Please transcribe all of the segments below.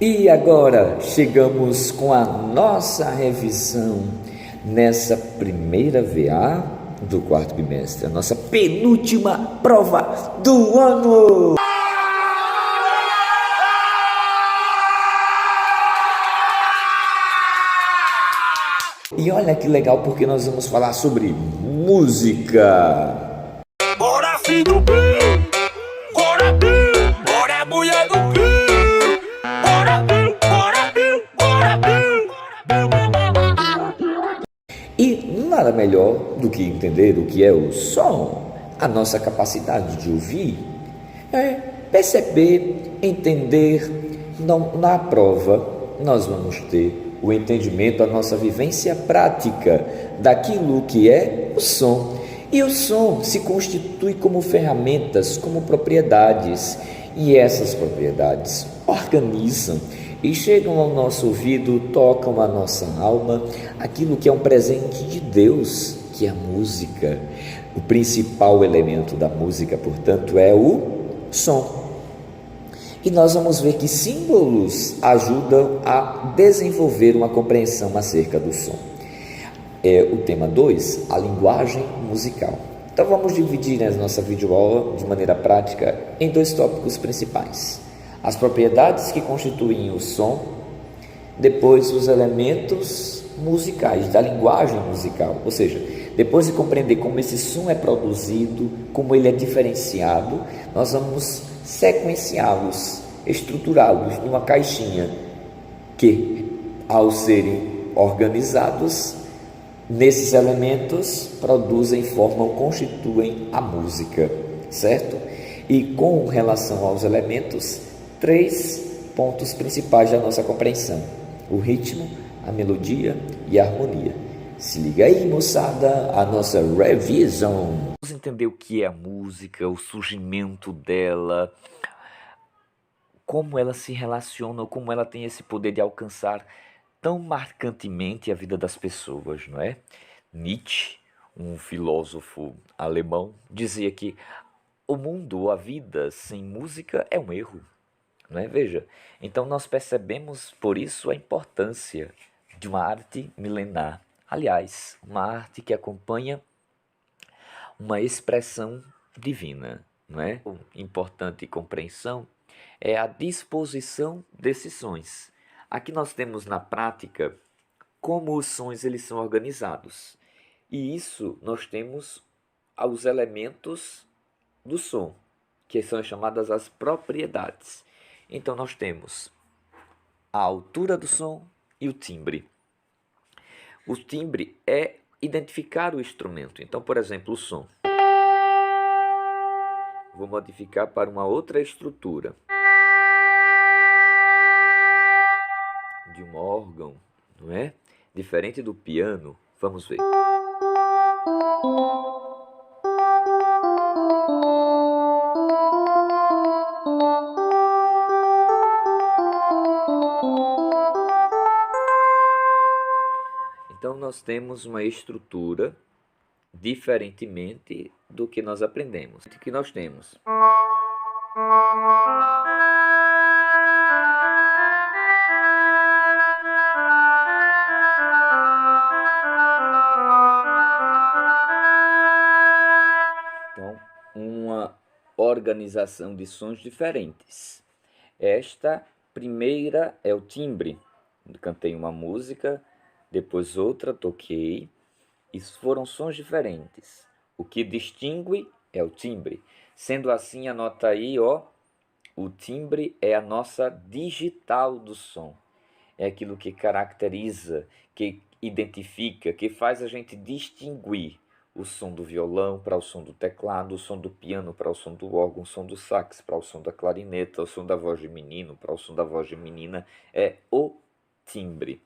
E agora chegamos com a nossa revisão nessa primeira VA do quarto bimestre, a nossa penúltima prova do ano. E olha que legal, porque nós vamos falar sobre música. Bora, filho do Bill! Bora, Bill! Bora, mulher do Bill! Bora, Bill! Bora, Bill! Bora, Bill! E nada melhor do que entender o que é o som, a nossa capacidade de ouvir, perceber, entender. Na prova, nós vamos ter o entendimento, a nossa vivência prática daquilo que é o som. E o som se constitui como ferramentas, como propriedades, e essas propriedades organizam e chegam ao nosso ouvido, tocam a nossa alma, aquilo que é um presente de Deus, que é a música. O principal elemento da música, portanto, é o som. E nós vamos ver que símbolos ajudam a desenvolver uma compreensão acerca do som. O tema 2, a linguagem musical. Então vamos dividir a nossa videoaula de maneira prática em dois tópicos principais: as propriedades que constituem o som, depois os elementos musicais, da linguagem musical, ou seja, depois de compreender como esse som é produzido, como ele é diferenciado, nós vamos sequenciá-los, estruturá-los numa caixinha que, ao serem organizados, nesses elementos produzem, formam, constituem a música, certo? E com relação aos elementos, 3 pontos principais da nossa compreensão: o ritmo, a melodia e a harmonia. Se liga aí, moçada, a nossa revisão. Vamos entender o que é a música, o surgimento dela, como ela se relaciona, como ela tem esse poder de alcançar tão marcantemente a vida das pessoas, não é? Nietzsche, um filósofo alemão, dizia que o mundo, a vida sem música é um erro, não é? Veja, então nós percebemos por isso a importância de uma arte milenar. Aliás, uma arte que acompanha uma expressão divina, não é? Importante compreensão é a disposição desses sons. Aqui nós temos na prática como os sons eles são organizados. E isso nós temos os elementos do som, que são chamadas as propriedades. Então nós temos a altura do som e o timbre. O timbre é identificar o instrumento. Então, por exemplo, o som. Vou modificar para uma outra estrutura de um órgão, não é? Diferente do piano, vamos ver. Então nós temos uma estrutura diferentemente do que nós aprendemos. O que nós temos? Então, uma organização de sons diferentes. Esta primeira é o timbre. Cantei uma música, depois outra, toquei. Isso foram sons diferentes. O que distingue é o timbre. Sendo assim, anota aí, ó, o timbre é a nossa digital do som. É aquilo que caracteriza, que identifica, que faz a gente distinguir o som do violão para o som do teclado, o som do piano para o som do órgão, o som do sax para o som da clarineta, o som da voz de menino para o som da voz de menina. É o timbre.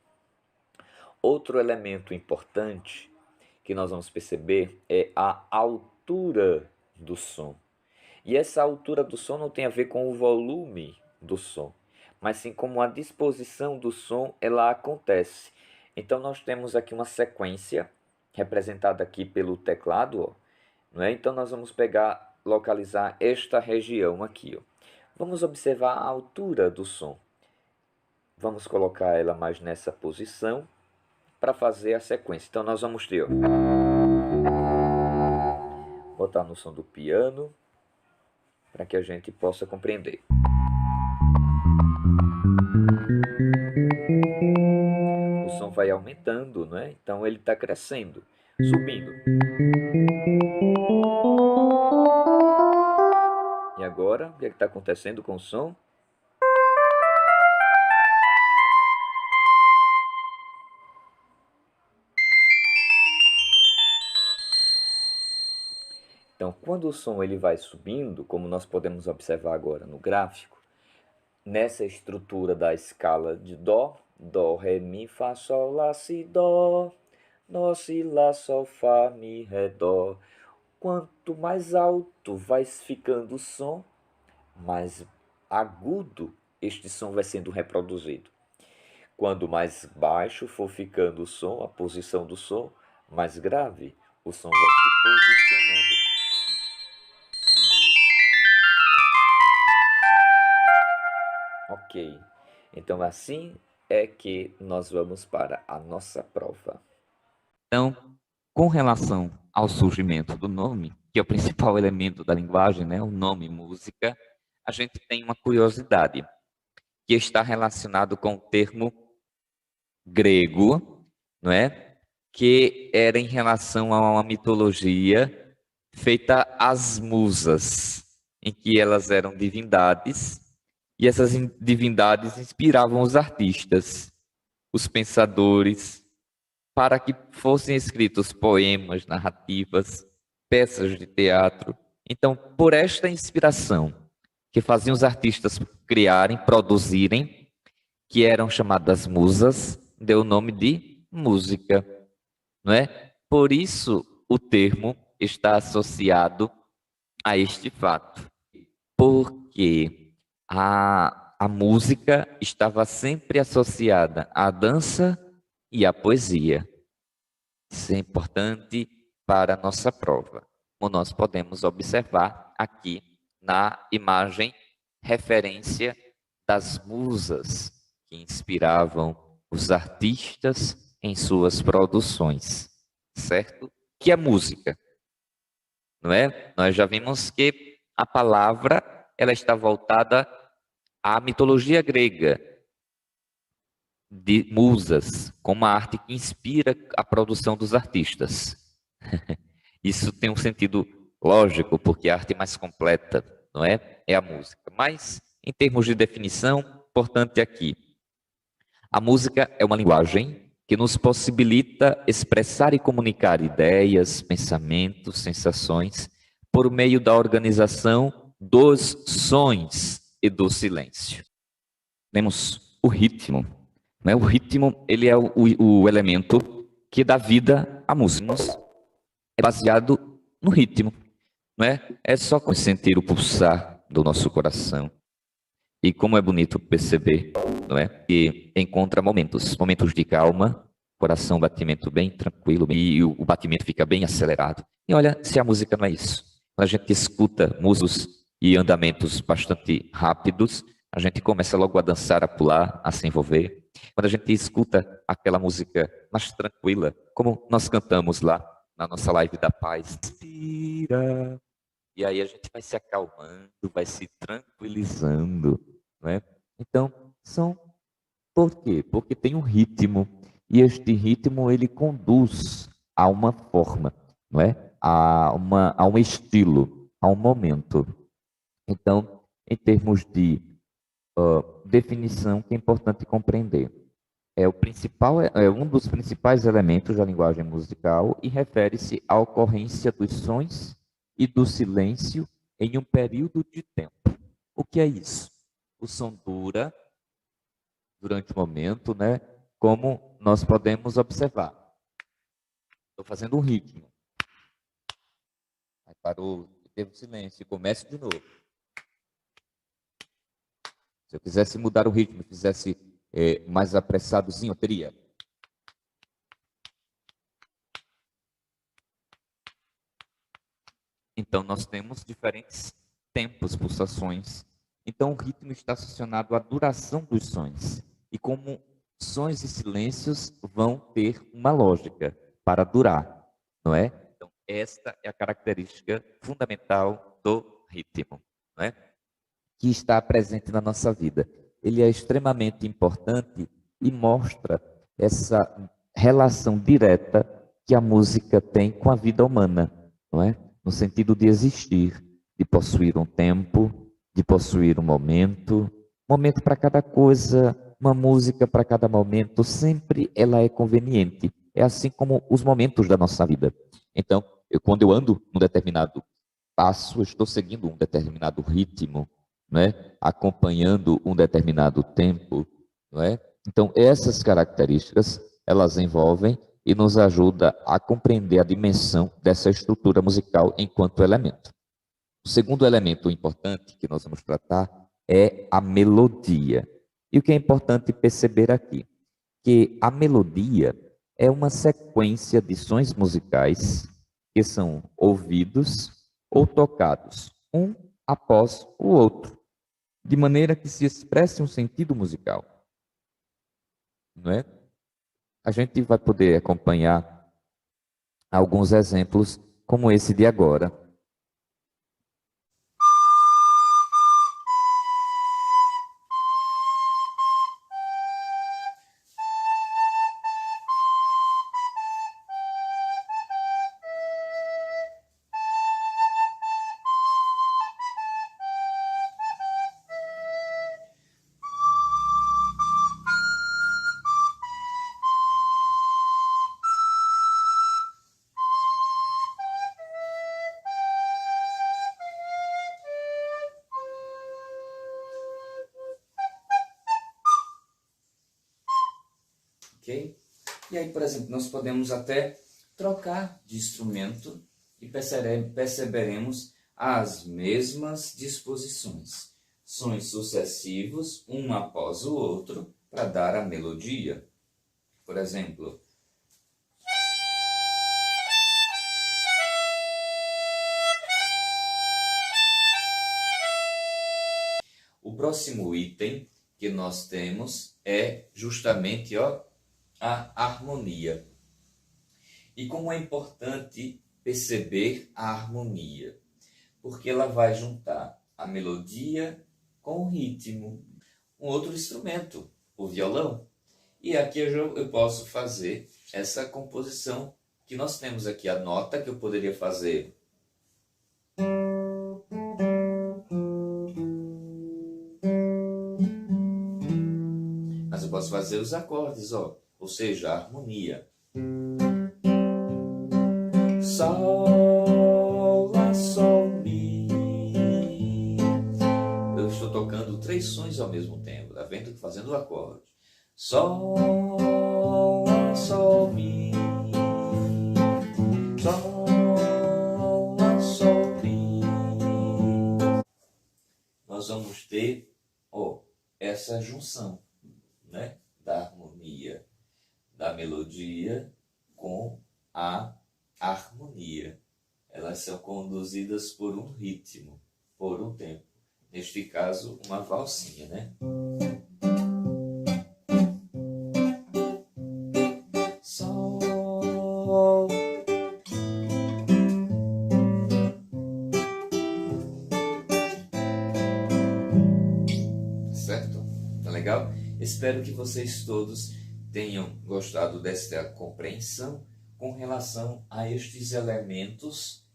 Outro elemento importante que nós vamos perceber é a altura do som. E essa altura do som não tem a ver com o volume do som, mas sim como a disposição do som ela acontece. Então nós temos aqui uma sequência representada aqui pelo teclado, ó, não é? Então nós vamos pegar, localizar esta região aqui, ó. Vamos observar a altura do som. Vamos colocar ela mais nessa posição para fazer a sequência. Então nós vamos ter, ó, botar no som do piano para que a gente possa compreender. O som vai aumentando, não é? Então ele está crescendo, subindo. E agora, o que está acontecendo com o som? Então, quando o som ele vai subindo, como nós podemos observar agora no gráfico, nessa estrutura da escala de Dó, Dó, Ré, Mi, Fá, Sol, Lá, Si, Dó, Dó, Si, Lá, Sol, Fá, Mi, Ré, Dó. Quanto mais alto vai ficando o som, mais agudo este som vai sendo reproduzido. Quando mais baixo for ficando o som, a posição do som, mais grave o som vai se posicionando. Ok, então assim é que nós vamos para a nossa prova. Então, com relação ao surgimento do nome, que é o principal elemento da linguagem, né, o nome música, a gente tem uma curiosidade que está relacionado com o termo grego, não é? Que era em relação a uma mitologia feita às musas, em que elas eram divindades e essas divindades inspiravam os artistas, os pensadores, para que fossem escritos poemas, narrativas, peças de teatro. Então, por esta inspiração que faziam os artistas criarem, produzirem, que eram chamadas musas, deu o nome de música, não é? Por isso o termo está associado a este fato, porque a música estava sempre associada à dança e à poesia. Isso é importante para a nossa prova, como nós podemos observar aqui na imagem referência das musas que inspiravam os artistas em suas produções, certo? Que é música, não é? Nós já vimos que a palavra ela está voltada à mitologia grega de musas, como a arte que inspira a produção dos artistas. Isso tem um sentido lógico, porque a arte mais completa, não é? É a música. Mas, em termos de definição, importante aqui, a música é uma linguagem que nos possibilita expressar e comunicar ideias, pensamentos, sensações, por meio da organização dos sons e do silêncio. Temos o ritmo, né? O ritmo ele é o elemento que dá vida à música. É baseado no ritmo, não é? É só sentir o pulsar do nosso coração. E como é bonito perceber, não é? Que encontra momentos de calma, coração, batimento bem tranquilo e o batimento fica bem acelerado. E olha, se a música não é isso. Quando a gente escuta músicos e andamentos bastante rápidos, a gente começa logo a dançar, a pular, a se envolver. Quando a gente escuta aquela música mais tranquila, como nós cantamos lá na nossa live da paz, tira. E aí a gente vai se acalmando, vai se tranquilizando, não é? Então, são por quê? Porque tem um ritmo e este ritmo ele conduz a uma forma, não é? A um estilo, a um momento. Então, em termos de definição, que é importante compreender. É um dos principais elementos da linguagem musical e refere-se à ocorrência dos sons e do silêncio em um período de tempo. O que é isso? O som dura durante um momento, né? Como nós podemos observar. Estou fazendo um ritmo. Aí parou, teve silêncio, começa de novo. Se eu quisesse mudar o ritmo, fizesse mais apressadozinho, eu teria. Então, nós temos diferentes tempos, pulsações. Então, o ritmo está associado à duração dos sons e como sons e silêncios vão ter uma lógica para durar, não é? Então, esta é a característica fundamental do ritmo, não é? Que está presente na nossa vida. Ele é extremamente importante e mostra essa relação direta que a música tem com a vida humana, não é? No sentido de existir, de possuir um tempo, de possuir um momento para cada coisa, uma música para cada momento, sempre ela é conveniente. É assim como os momentos da nossa vida. Então, quando eu ando num determinado passo, eu estou seguindo um determinado ritmo, não é? Acompanhando um determinado tempo, não é? Então, essas características, elas envolvem e nos ajuda a compreender a dimensão dessa estrutura musical enquanto elemento. O segundo elemento importante que nós vamos tratar é a melodia. E o que é importante perceber aqui? Que a melodia é uma sequência de sons musicais que são ouvidos ou tocados, um após o outro, de maneira que se expresse um sentido musical. Não é? A gente vai poder acompanhar alguns exemplos como esse de agora. Ok? E aí, por exemplo, nós podemos até trocar de instrumento e perceberemos as mesmas disposições. Sons sucessivos, um após o outro, para dar a melodia. Por exemplo, o próximo item que nós temos é justamente a harmonia. E como é importante perceber a harmonia, porque ela vai juntar a melodia com o ritmo. Um outro instrumento, o violão. E aqui eu posso fazer essa composição que nós temos aqui, a nota que eu poderia fazer. Mas eu posso fazer os acordes, ou seja, a harmonia. Sol, lá, sol, mi. Eu estou tocando 3 sons ao mesmo tempo, tá vendo? Fazendo o acorde. Sol, lá, sol, mi. Sol, lá, sol, mi. Nós vamos ter, essa junção, né? Da harmonia, da melodia com a harmonia. Elas são conduzidas por um ritmo, por um tempo. Neste caso, uma valsinha, né? Sol. Certo? Tá legal? Espero que vocês todos tenham gostado desta compreensão com relação a estes elementos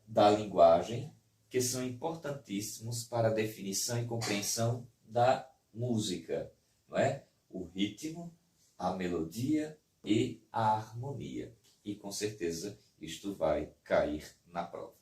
da linguagem que são importantíssimos para a definição e compreensão da música, não é? O ritmo, a melodia e a harmonia. E com certeza isto vai cair na prova.